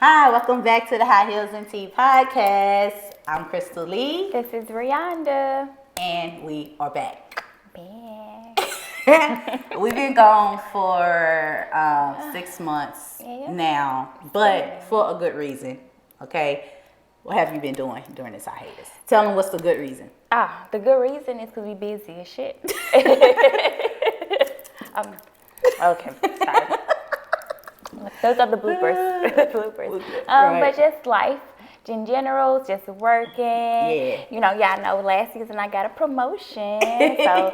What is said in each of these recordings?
Hi, welcome back to the High Heels and Tea podcast. I'm Crystal Lee, This is Rihanna. and we are back. Back. We've been gone for 6 months Yeah. now, but for a good reason. Okay, what have you been doing during this hiatus? Tell them what's the good reason. The good reason is because we busy as shit. Okay, sorry. Those are the bloopers. Right. But just life in general, just working. Yeah. You know, y'all know last season I got a promotion. So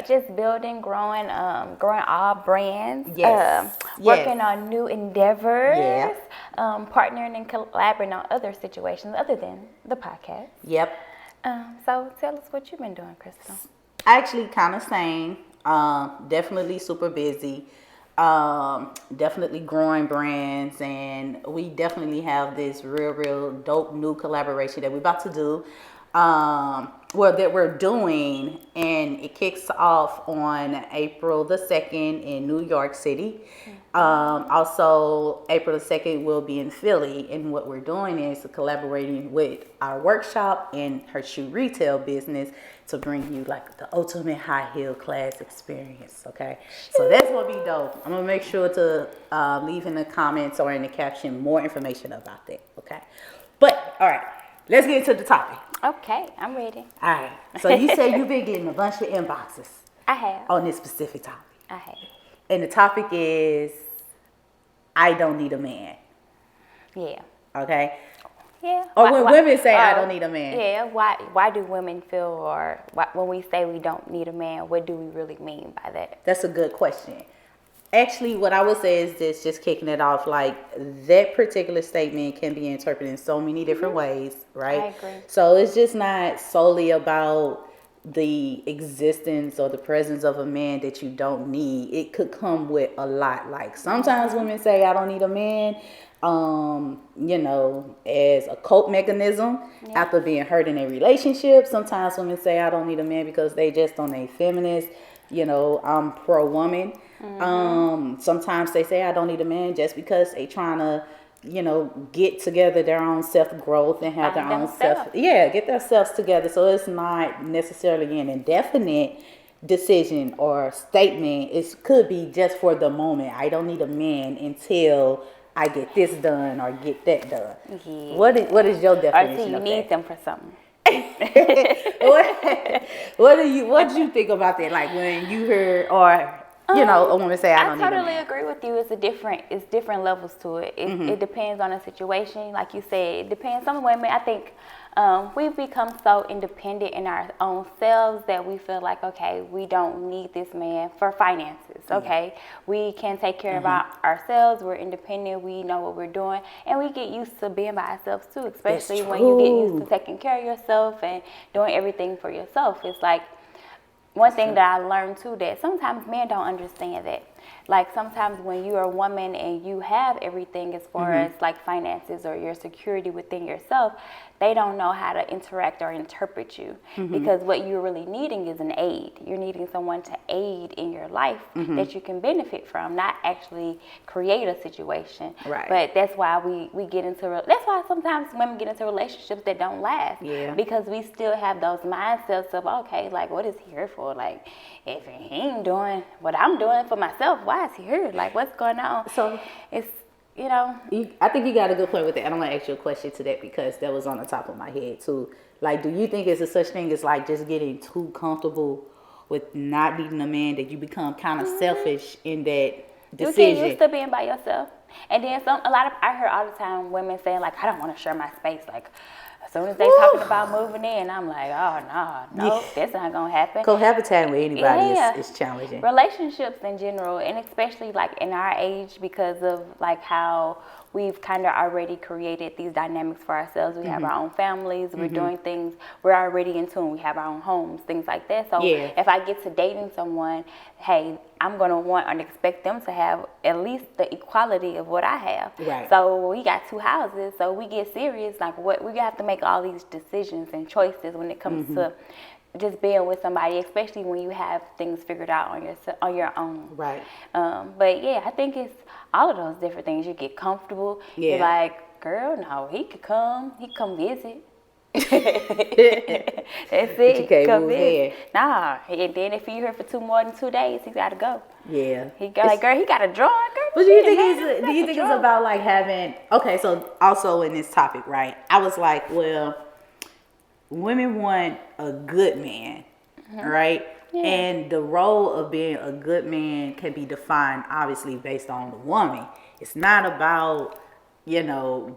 just building, growing all brands. Yes. Working Yes. on new endeavors. Yeah. Partnering and collaborating on other situations other than the podcast. Yep. So tell us what you've been doing, Crystal. Actually, kind of same. Definitely super busy. Definitely growing brands, and we definitely have this real dope new collaboration that we're about to do. That we're doing, and it kicks off on April the 2nd in New York City. Also, April the 2nd will be in Philly, and what we're doing is collaborating with our workshop and her shoe retail business to bring you like the ultimate high heel class experience. Okay, so that's gonna be dope. I'm gonna make sure to leave in the comments or in the caption more information about that. Okay, but all right, let's get into the topic. Okay, I'm ready. All right, so you say you've been getting a bunch of inboxes I have. on this specific topic, I have. and the topic is I don't need a man. Yeah. Okay. Yeah. Or when women say I don't need a man. Yeah. Why do women feel, or when we say we don't need a man, what do we really mean by that? That's a good question. Actually, what I would say is this, just kicking it off, like that particular statement can be interpreted in so many different ways, right? I agree. So it's just not solely about the existence or the presence of a man that you don't need. It could come with a lot. Like sometimes women say I don't need a man, as a cope mechanism after being hurt in a relationship. Sometimes women say I don't need a man because they just on a feminist, I'm pro woman. Sometimes they say I don't need a man just because they trying to, get together their own self growth and have Find their own themselves. get themselves together. So it's not necessarily an indefinite decision or statement. It could be just for the moment. I don't need a man until I get this done or get that done. Yeah. What is your Or definition see, you of need that? them for something. What do you think about that? Like when you hear or a woman say I don't need a totally man. agree with you. It's different levels to it. It depends on the situation. Like you said, it depends. Some women, I think, we've become so independent in our own selves that we feel like, okay, we don't need this man for finances. Okay, we can take care of ourselves. We're independent. We know what we're doing, and we get used to being by ourselves too. Especially when you get used to taking care of yourself and doing everything for yourself. It's like one thing that I learned too, that sometimes men don't understand that. Like sometimes when you're a woman and you have everything as far as like finances or your security within yourself, they don't know how to interact or interpret you, because what you're really needing is an aid. You're needing someone to aid in your life that you can benefit from, not actually create a situation. Right. But that's why we get into, that's why sometimes women get into relationships that don't last. Yeah. Because we still have those mindsets of, okay, like what is he here for? Like if he ain't doing what I'm doing for myself, why is he here? Like what's going on? So It's, I think you got a good point with that. I don't want to ask you a question to that because that was on the top of my head too. Like, do you think it's a such thing as like just getting too comfortable with not needing a man that you become kind of selfish in that decision? You get used to being by yourself. And then I hear all the time women saying like, I don't want to share my space. Like as soon as they talking about moving in, I'm like, oh no, that's not gonna happen. Cohabitating with anybody Yeah. is challenging. Relationships in general, and especially like in our age, because of like how we've kind of already created these dynamics for ourselves. We have our own families. We're doing things. We're already in tune. We have our own homes, things like that. So if I get to dating someone, hey, I'm going to want and expect them to have at least the equality of what I have. Right. So we got two houses. So we get serious. Like we have to make all these decisions and choices when it comes to just being with somebody, especially when you have things figured out on your own. Right. But yeah, I think it's all of those different things. You get comfortable. Yeah. You're like, girl, no, he could come visit. That's it. you can't come move visit. in. Nah, and then if you're here for more than 2 days, he gotta go. Yeah. He got like, girl, he got a draw, girl. But do you think it's about like having, okay, so also in this topic, right? I was like, well, women want a good man, right? Yeah. And the role of being a good man can be defined obviously based on the woman. It's not about,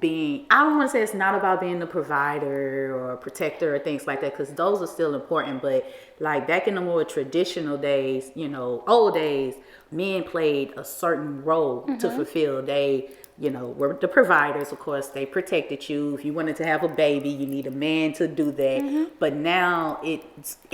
being, I don't want to say it's not about being the provider or protector or things like that, because those are still important. But like back in the more traditional days, old days, men played a certain role to fulfill. They, were the providers, of course. They protected you. If you wanted to have a baby, you need a man to do that. But now it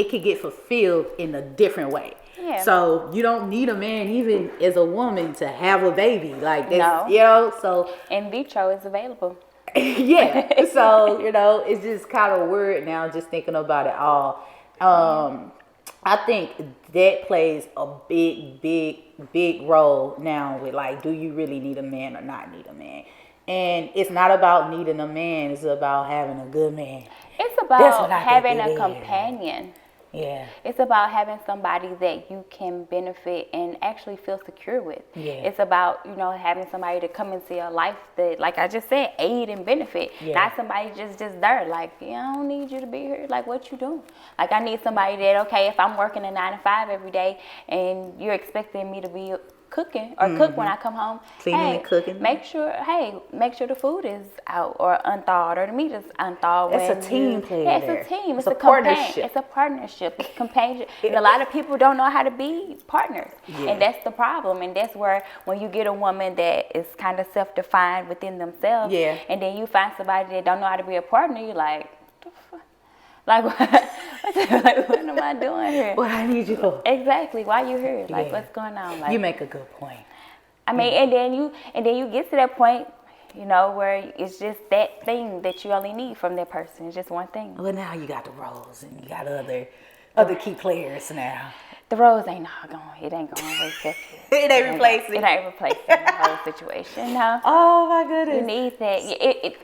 can get fulfilled in a different way. Yeah. So you don't need a man, even as a woman, to have a baby. Like that's, No. so In vitro is available. yeah. So, it's just kind of weird now just thinking about it all. I think that plays a big role now with like, do you really need a man or not need a man? And it's not about needing a man, it's about having a good man. It's about having a companion. Yeah. It's about having somebody that you can benefit and actually feel secure with. Yeah. It's about, having somebody to come into your life that, like I just said, aid and benefit. Yeah. Not somebody just there, like, I don't need you to be here. Like, what you doing? Like, I need somebody that, okay, if I'm working a 9 to 5 every day and you're expecting me to be cooking or cook when I come home, cleaning and cooking, make sure the food is out or unthawed or the meat is unthawed. It's a team play. Yeah, it's a team. It's a partnership. It's a partnership. It's companionship. And a lot of people don't know how to be partners, and that's the problem. And that's where when you get a woman that is kind of self-defined within themselves, and then you find somebody that don't know how to be a partner, you're like, like, what am I doing here? What I need you for? Exactly. Why you here? Like, what's going on? Like, you make a good point. I mean, and then you get to that point, where it's just that thing that you only need from that person. It's just one thing. Well, now you got the roles and you got other key players now. The rose ain't going. It ain't going to replace it. It ain't replacing. It ain't replacing the whole situation. No. Oh my goodness. You need that.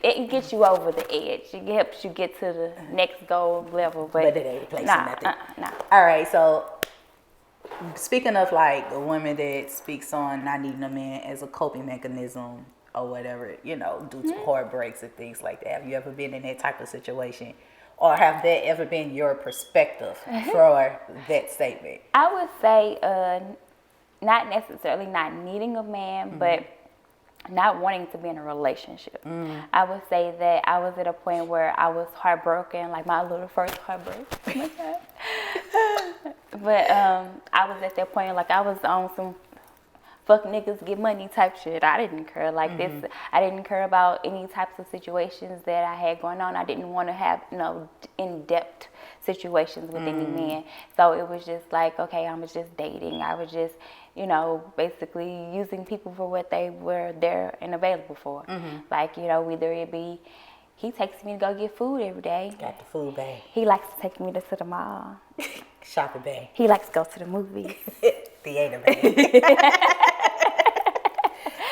It gets you over the edge. It helps you get to the next goal level. But it ain't replacing nothing. Nah. All right. So speaking of like the women that speaks on not needing a man as a coping mechanism or whatever, due to heartbreaks and things like that. Have you ever been in that type of situation? Or have that ever been your perspective for that statement? I would say not necessarily not needing a man, but not wanting to be in a relationship. I would say that I was at a point where I was heartbroken, like my little first heartbreak. Oh my God. But I was at that point, like I was on some fuck niggas get money type shit. I didn't care like this. I didn't care about any types of situations that I had going on. I didn't want to have in-depth situations with any man. So it was just like, okay, I was just dating. I was just, basically using people for what they were there and available for. Like, whether it be he takes me to go get food every day. Got the food bag. He likes to take me to the mall. Shopping bag. He likes to go to the movies. Theater bag.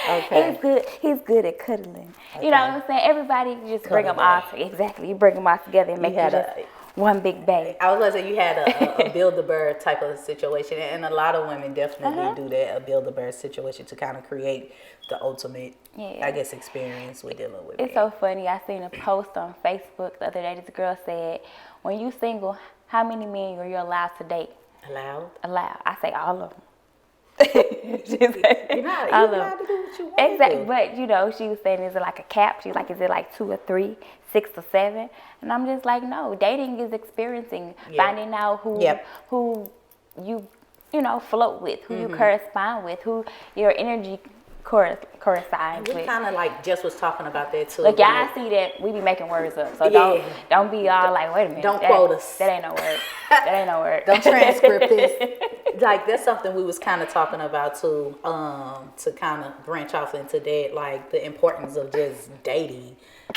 Okay. He's good at cuddling. Okay. You know what I'm saying? Everybody just bring them all exactly. You bring them all together and make it just one big bag. I was gonna say you had a Build-A-Bear type of situation, and a lot of women definitely do that, a Build-A-Bear situation to kind of create the ultimate, I guess, experience with dealing with It's so funny. I seen a post on Facebook the other day. This girl said, "When you single, how many men are you allowed to date?" Allowed. I say all of them. You're not allowed to do what you want. Exactly, but she was saying, is it like a cap? She's like, is it like 2 or 3, 6 or 7? And I'm just like, no. Dating is experiencing, finding out who you float with, who you correspond with, who your energy coincide We with. kind of like just was talking about that too. Look, y'all see that we be making words up, so Yeah. don't be all like, wait a minute, Don't quote us. That ain't no word. That ain't no word. Don't transcript this. Like that's something we was kind of talking about too. To kind of branch off into that, like the importance of just dating.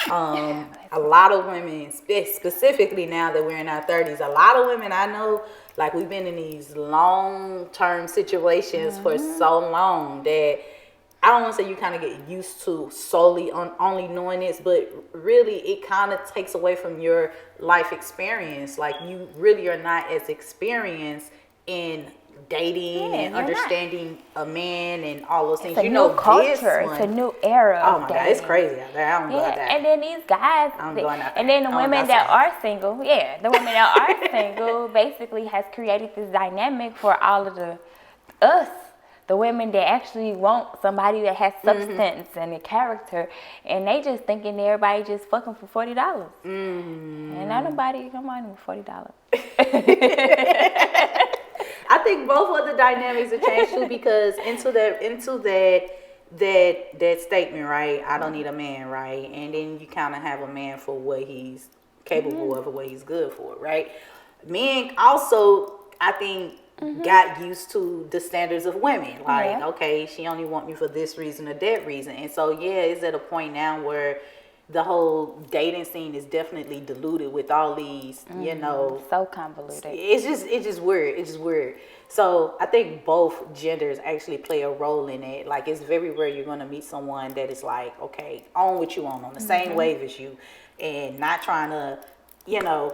A lot of women, specifically now that we're in our 30s, a lot of women I know, like we've been in these long-term situations for so long that I don't want to say you kind of get used to solely on only knowing this, but really it kind of takes away from your life experience. Like you really are not as experienced in dating and you're not. understanding a man and all those things. It's a You new know, culture. this It's one, a new era oh of my dating. God, it's crazy out there. I don't go out there. And then these guys, I'm going out and there. then the I don't women go that outside. are single, the women that are single basically has created this dynamic for all of us, the women that actually want somebody that has substance and a character, and they just thinking everybody just fucking for $40. And not nobody come on with $40. I think both of the dynamics have changed too because into that statement, right? I don't need a man, right? And then you kind of have a man for what he's capable of or what he's good for, right? Men also, I think, got used to the standards of women. Like, okay, she only want me for this reason or that reason. And so, it's at a point now where the whole dating scene is definitely diluted with all these, So convoluted. it's just weird. It's just weird. So I think both genders actually play a role in it. Like it's very rare you're gonna meet someone that is like, okay, on what you on the same wave as you, and not trying to,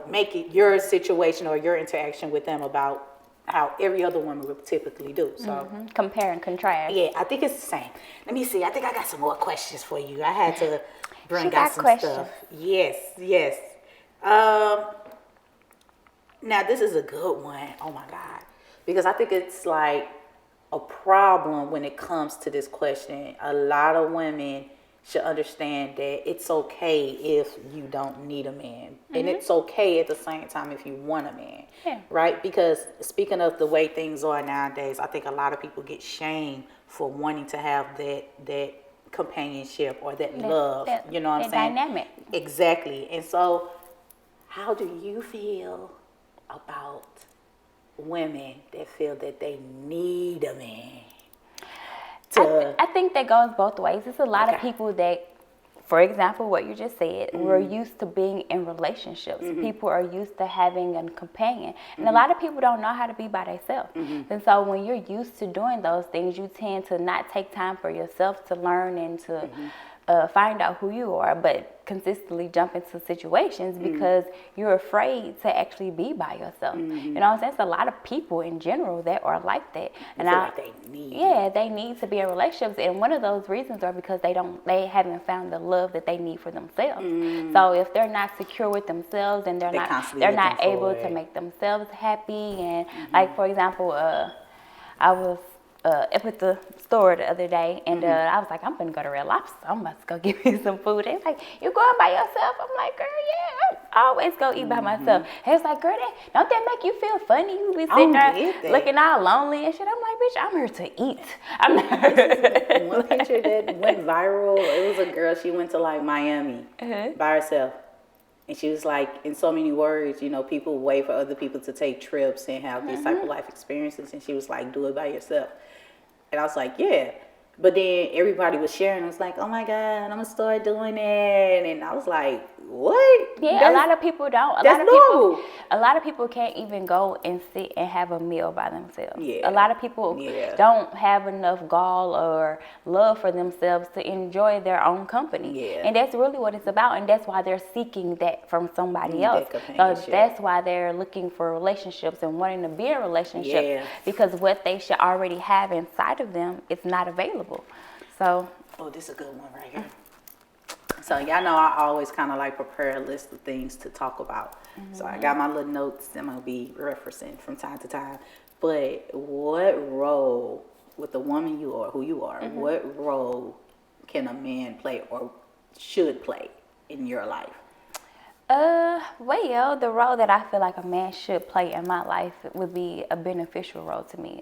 make it your situation or your interaction with them about how every other woman would typically do. So Compare and contrast. yeah, I think it's the same. Let me see. I think I got some more questions for you. I had to bring She out got some questions. stuff. Yes. Now this is a good one. Oh my God, because I think it's like a problem when it comes to this question. A lot of women should understand that it's okay if you don't need a man, and it's okay at the same time if you want a man. Yeah. Right? Because speaking of the way things are nowadays, I think a lot of people get shamed for wanting to have that companionship or that love. You know what I'm saying? Dynamic. Exactly. And so, how do you feel about women that feel that they need a man? I think that goes both ways. It's a lot of Okay. people that, for example, what you just said, we're used to being in relationships. People are used to having a companion. And a lot of people don't know how to be by themselves. And so when you're used to doing those things, you tend to not take time for yourself to learn and to find out who you are, but consistently jump into situations because you're afraid to actually be by yourself. You know what I'm saying? It's a lot of people in general that are like that. And Feel like they need. they need to be in relationships, and one of those reasons are because they haven't found the love that they need for themselves. So if they're not secure with themselves and they're constantly not looking able for to it. make themselves happy, and like for example, I was up at the store the other day, and I was like, I'm gonna go to Red Lobster. I'm about to go get me some food. They was like, you going by yourself? I'm like, girl, yeah, I always go eat by myself. And it's like, girl, don't that make you feel funny? You be sitting get there that. looking all lonely and shit. I'm like, bitch, I'm here to eat. I'm not. One picture that went viral, it was a girl, she went to like Miami by herself. And she was like, in so many words, people wait for other people to take trips and have these type of life experiences. And she was like, do it by yourself. And I was like, yeah. But then everybody was sharing. I was like, oh my God, I'm going to start doing it. And I was like, what? Yeah, a lot of people don't. That's normal. A lot of people can't even go and sit and have a meal by themselves. Yeah. A lot of people don't have enough gall or love for themselves to enjoy their own company. Yeah. And that's really what it's about. And that's why they're seeking that from somebody else. So companionship. that's why they're looking for relationships and wanting to be in relationships. Yeah. Because what they should already have inside of them is not available. So. Oh, this is a good one right here. So y'all know I always kind of like prepare a list of things to talk about. So I got my little notes that I'm going to be referencing from time to time. But what role, with the woman you are, who you are, what role can a man play or should play in your life? Well, the role that I feel like a man should play in my life would be a beneficial role to me.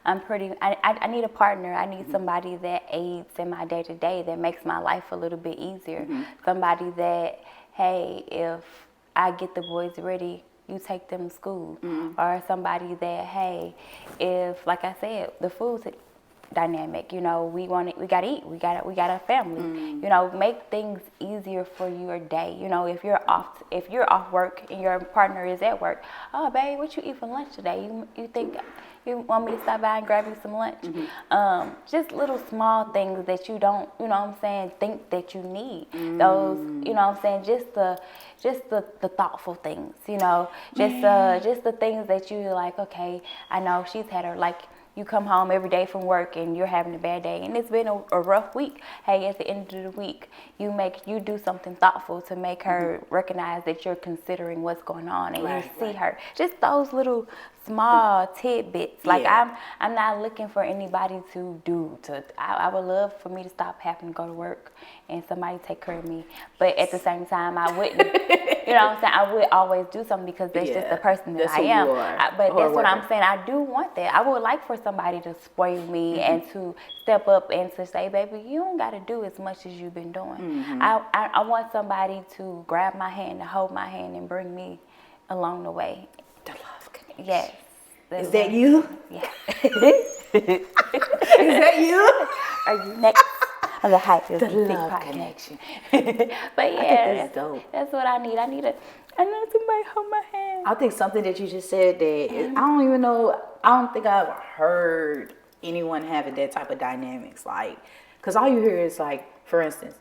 I need a partner. I need somebody that aids in my day to day, that makes my life a little bit easier. Somebody that, hey, if I get the boys ready, you take them to school. Or somebody that, hey, if, like I said, the food's dynamic, you know, we gotta eat, we got a family, you know, make things easier for your day. You know, if you're off work and your partner is at work, oh babe, what you eat for lunch today? You think you want me to stop by and grab you some lunch? Just little small things that you don't, you know what I'm saying, think that you need. Those, you know what I'm saying, just the thoughtful things, you know, just the things that you like, okay, I know she's had her, like, you come home every day from work and you're having a bad day and it's been a rough week. Hey, at the end of the week, you do something thoughtful to make her recognize that you're considering what's going on, and you see her. Just those little small tidbits. Like, I'm not looking for anybody I would love for me to stop having to go to work and somebody take care of me. But at the same time, I wouldn't, you know what I'm saying? I would always do something because that's just the person that I am. But that's what I'm saying. I do want that. I would like for somebody to spoil me and to step up and to say, baby, you don't got to do as much as you've been doing. I want somebody to grab my hand, to hold my hand and bring me along the way. The love connection. Yes. Is that you? Yeah. Is that you? Are you next? On the hype, The love connection. But yeah, that's dope. That's what I need. I need somebody hold my hand. I think something that you just said that I don't think I've heard anyone having that type of dynamics. Like, because all you hear is like, for instance,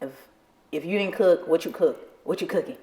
if you didn't cook, what you cook? What you cooking?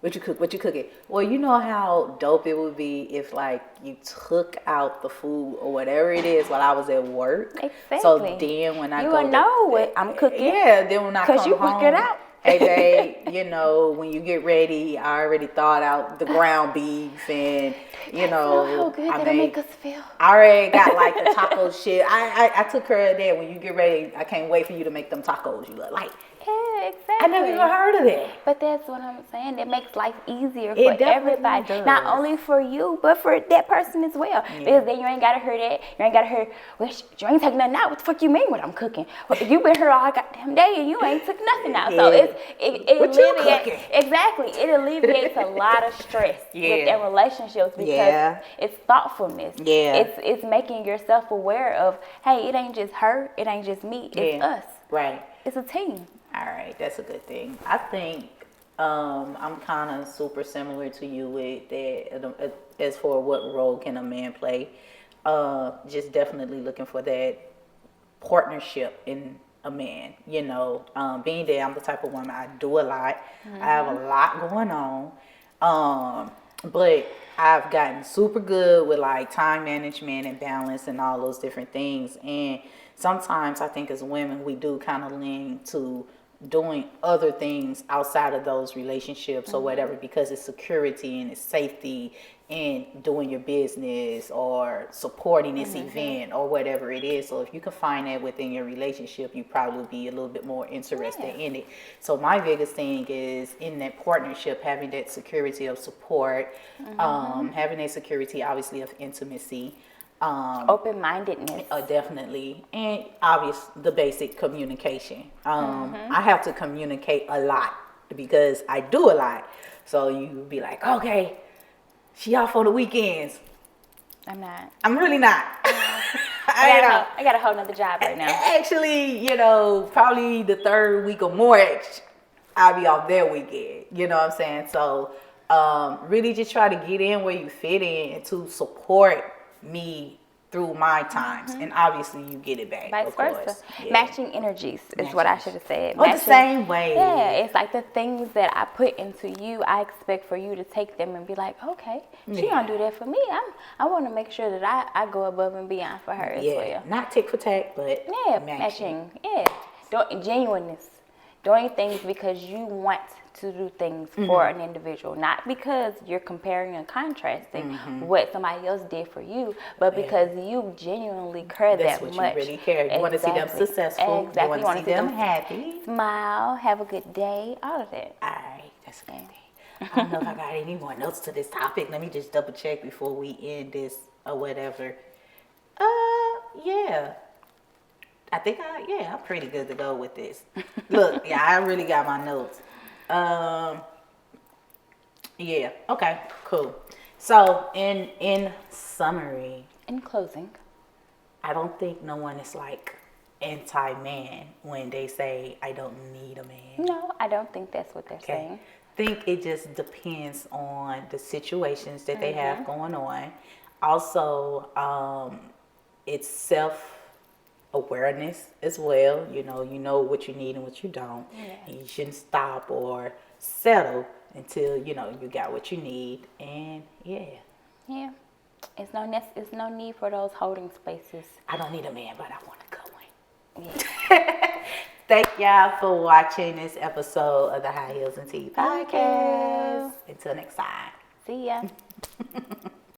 What you cook? What you cooking? Well, you know how dope it would be if, like, you took out the food or whatever it is while I was at work. Exactly. So then when I you go, would know what I'm cooking. Yeah. Then when I come home, you work it out. Hey babe, you know, when you get ready, I already thought out the ground beef and, you know, how good that'll make us feel. I already got like the taco shit. I took care of that. When you get ready, I can't wait for you to make them tacos you look like. Yeah, exactly. I never even heard of that. But that's what I'm saying. It makes life easier It for everybody. does. Not only for you, but for that person as well. Yeah. Because then you ain't got to hear that. You ain't got to hear, well, you ain't taking nothing out. What the fuck you mean what I'm cooking? Well, you been here all goddamn day and you ain't took nothing out. So it alleviates. Exactly. It alleviates a lot of stress within relationships because it's thoughtfulness. Yeah. It's making yourself aware of, hey, it ain't just her. It ain't just me. It's us. Right. It's a team. All right, that's a good thing. I think I'm kind of super similar to you with that as for what role can a man play. Just definitely looking for that partnership in a man. You know, being that I'm the type of woman, I do a lot. I have a lot going on. But I've gotten super good with like time management and balance and all those different things. And sometimes I think as women, we do kind of lean to doing other things outside of those relationships or whatever, because it's security and it's safety and doing your business or supporting this event or whatever it is. So if you can find that within your relationship, you probably be a little bit more interested in it. So my biggest thing is in that partnership, having that security of support, having that security obviously of intimacy, open-mindedness. Definitely. And the basic communication. I have to communicate a lot because I do a lot. So you be like, okay, she off on the weekends. I'm not. I'm really not. I got a whole nother job right now. Actually, you know, probably the third week of March, I'll be off that weekend. You know what I'm saying? So really just try to get in where you fit in and to support me through my times, and obviously you get it back. Vice versa. Yeah. Matching energies is what I should have said. The same way. Yeah, it's like the things that I put into you, I expect for you to take them and be like, okay, she gonna do that for me. I want to make sure that I go above and beyond for her as well. Not tick for tack, but matching. Yeah, genuineness. Doing things because you want to do things for an individual, not because you're comparing and contrasting what somebody else did for you, but because you genuinely care that much. That's what you really care. You want to see them successful. Exactly. You want to see them happy. Smile, have a good day, all of that. All right, that's a good thing. I don't know if I got any more notes to this topic. Let me just double check before we end this or whatever. Yeah. I'm pretty good to go with this. Look, yeah, I really got my notes. Um, yeah. Okay. Cool. So, in summary, In closing, I don't think no one is like anti-man when they say I don't need a man. no, I don't think that's what they're Okay. saying. Think it just depends on the situations that they Mm-hmm. have going on. Also, it's self awareness as well. You know what you need and what you don't. Yeah. And you shouldn't stop or settle until you got what you need. And yeah, Yeah. It's no need for those holding spaces. I don't need a man, but I want a good one. Yeah. Thank y'all for watching this episode of the High Heels and Tea Thank podcast. you. Until next time. See ya.